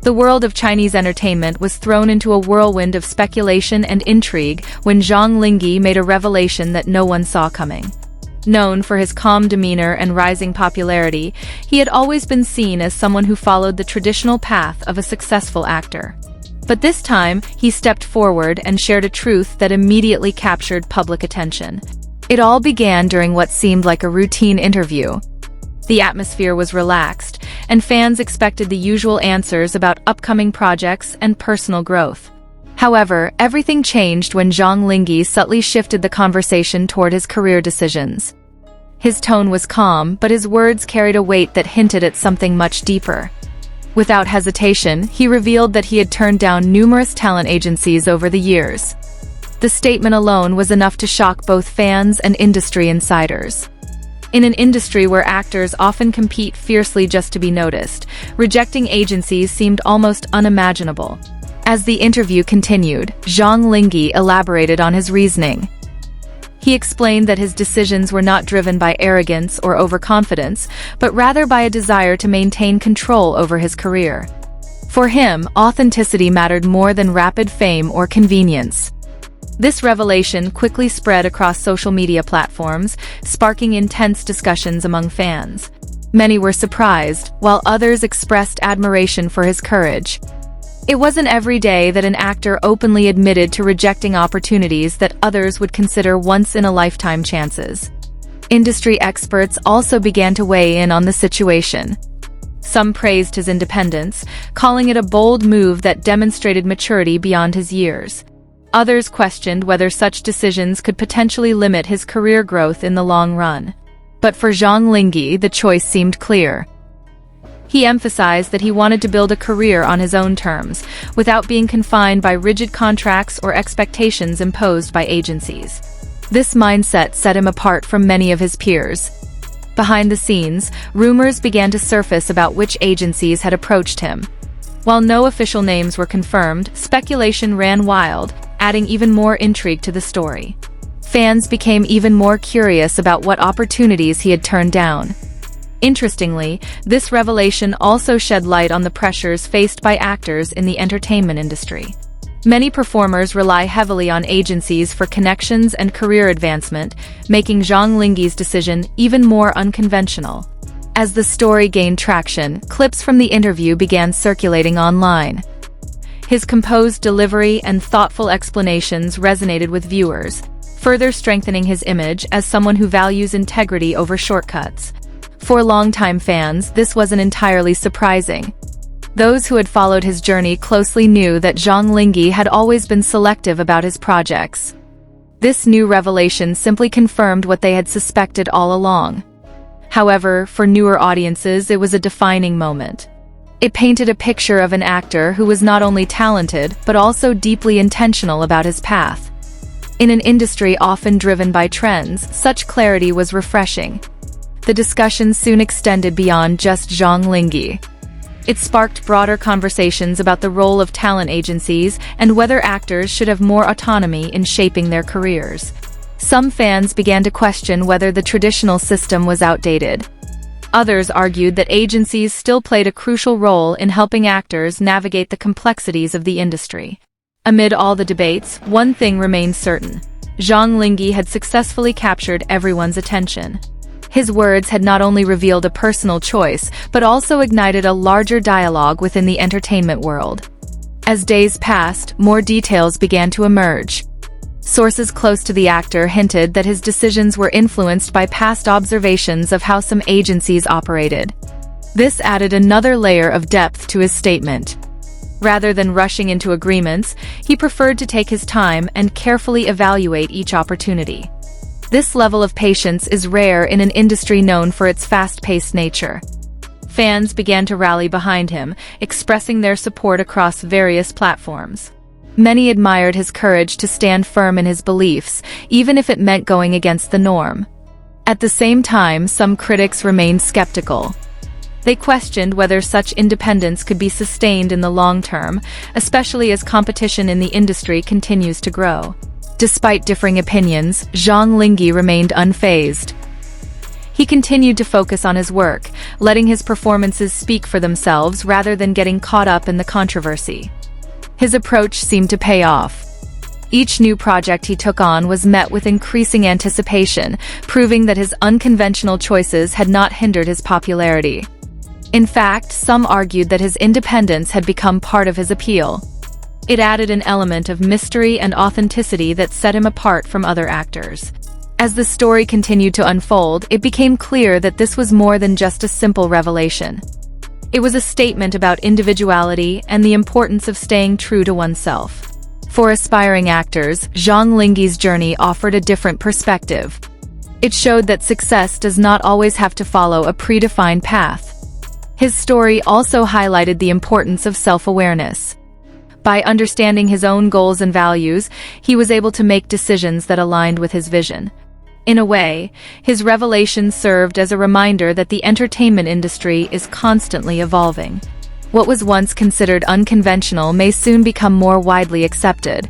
The world of Chinese entertainment was thrown into a whirlwind of speculation and intrigue when Zhang Linghe made a revelation that no one saw coming. Known for his calm demeanor and rising popularity, he had always been seen as someone who followed the traditional path of a successful actor. But this time, he stepped forward and shared a truth that immediately captured public attention. It all began during what seemed like a routine interview. The atmosphere was relaxed, and fans expected the usual answers about upcoming projects and personal growth. However, everything changed when Zhang Linghe subtly shifted the conversation toward his career decisions. His tone was calm, but his words carried a weight that hinted at something much deeper. Without hesitation, he revealed that he had turned down numerous talent agencies over the years. The statement alone was enough to shock both fans and industry insiders. In an industry where actors often compete fiercely just to be noticed, rejecting agencies seemed almost unimaginable. As the interview continued, Zhang Linghe elaborated on his reasoning. He explained that his decisions were not driven by arrogance or overconfidence, but rather by a desire to maintain control over his career. For him, authenticity mattered more than rapid fame or convenience. This revelation quickly spread across social media platforms, sparking intense discussions among fans. Many were surprised, while others expressed admiration for his courage. It wasn't every day that an actor openly admitted to rejecting opportunities that others would consider once-in-a-lifetime chances. Industry experts also began to weigh in on the situation. Some praised his independence, calling it a bold move that demonstrated maturity beyond his years. Others questioned whether such decisions could potentially limit his career growth in the long run. But for Zhang Linghe, the choice seemed clear. He emphasized that he wanted to build a career on his own terms, without being confined by rigid contracts or expectations imposed by agencies. This mindset set him apart from many of his peers. Behind the scenes, rumors began to surface about which agencies had approached him. While no official names were confirmed, speculation ran wild, adding even more intrigue to the story. Fans became even more curious about what opportunities he had turned down. Interestingly, this revelation also shed light on the pressures faced by actors in the entertainment industry. Many performers rely heavily on agencies for connections and career advancement, making Zhang Linghe's decision even more unconventional. As the story gained traction, clips from the interview began circulating online. His composed delivery and thoughtful explanations resonated with viewers, further strengthening his image as someone who values integrity over shortcuts. For longtime fans, this wasn't entirely surprising. Those who had followed his journey closely knew that Zhang Linghe had always been selective about his projects. This new revelation simply confirmed what they had suspected all along. However, for newer audiences, it was a defining moment. It painted a picture of an actor who was not only talented, but also deeply intentional about his path. In an industry often driven by trends, such clarity was refreshing. The discussion soon extended beyond just Zhang Linghe. It sparked broader conversations about the role of talent agencies and whether actors should have more autonomy in shaping their careers. Some fans began to question whether the traditional system was outdated. Others argued that agencies still played a crucial role in helping actors navigate the complexities of the industry. Amid all the debates, one thing remained certain. Zhang Linghe had successfully captured everyone's attention. His words had not only revealed a personal choice, but also ignited a larger dialogue within the entertainment world. As days passed, more details began to emerge. Sources close to the actor hinted that his decisions were influenced by past observations of how some agencies operated. This added another layer of depth to his statement. Rather than rushing into agreements, he preferred to take his time and carefully evaluate each opportunity. This level of patience is rare in an industry known for its fast-paced nature. Fans began to rally behind him, expressing their support across various platforms. Many admired his courage to stand firm in his beliefs, even if it meant going against the norm. At the same time, some critics remained skeptical. They questioned whether such independence could be sustained in the long term, especially as competition in the industry continues to grow. Despite differing opinions, Zhang Linghe remained unfazed. He continued to focus on his work, letting his performances speak for themselves rather than getting caught up in the controversy. His approach seemed to pay off. Each new project he took on was met with increasing anticipation, proving that his unconventional choices had not hindered his popularity. In fact, some argued that his independence had become part of his appeal. It added an element of mystery and authenticity that set him apart from other actors. As the story continued to unfold, it became clear that this was more than just a simple revelation. It was a statement about individuality and the importance of staying true to oneself. For aspiring actors, Zhang Linghe's journey offered a different perspective. It showed that success does not always have to follow a predefined path. His story also highlighted the importance of self-awareness. By understanding his own goals and values, he was able to make decisions that aligned with his vision. In a way, his revelation served as a reminder that the entertainment industry is constantly evolving. What was once considered unconventional may soon become more widely accepted.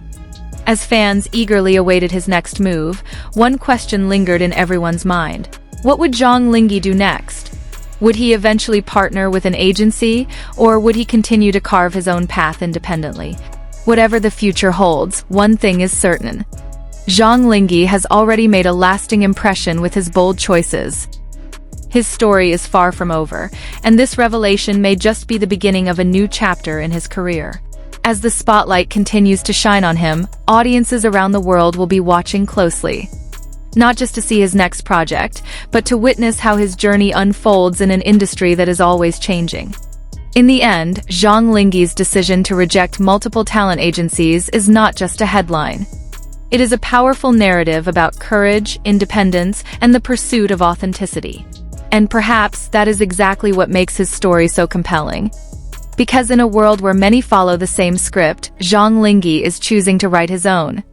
As fans eagerly awaited his next move, one question lingered in everyone's mind. What would Zhang Linghe do next? Would he eventually partner with an agency, or would he continue to carve his own path independently? Whatever the future holds, one thing is certain. Zhang Linghe has already made a lasting impression with his bold choices. His story is far from over, and this revelation may just be the beginning of a new chapter in his career. As the spotlight continues to shine on him, audiences around the world will be watching closely. Not just to see his next project, but to witness how his journey unfolds in an industry that is always changing. In the end, Zhang Linghe's decision to reject multiple talent agencies is not just a headline. It is a powerful narrative about courage, independence, and the pursuit of authenticity. And perhaps that is exactly what makes his story so compelling. Because in a world where many follow the same script, Zhang Linghe is choosing to write his own.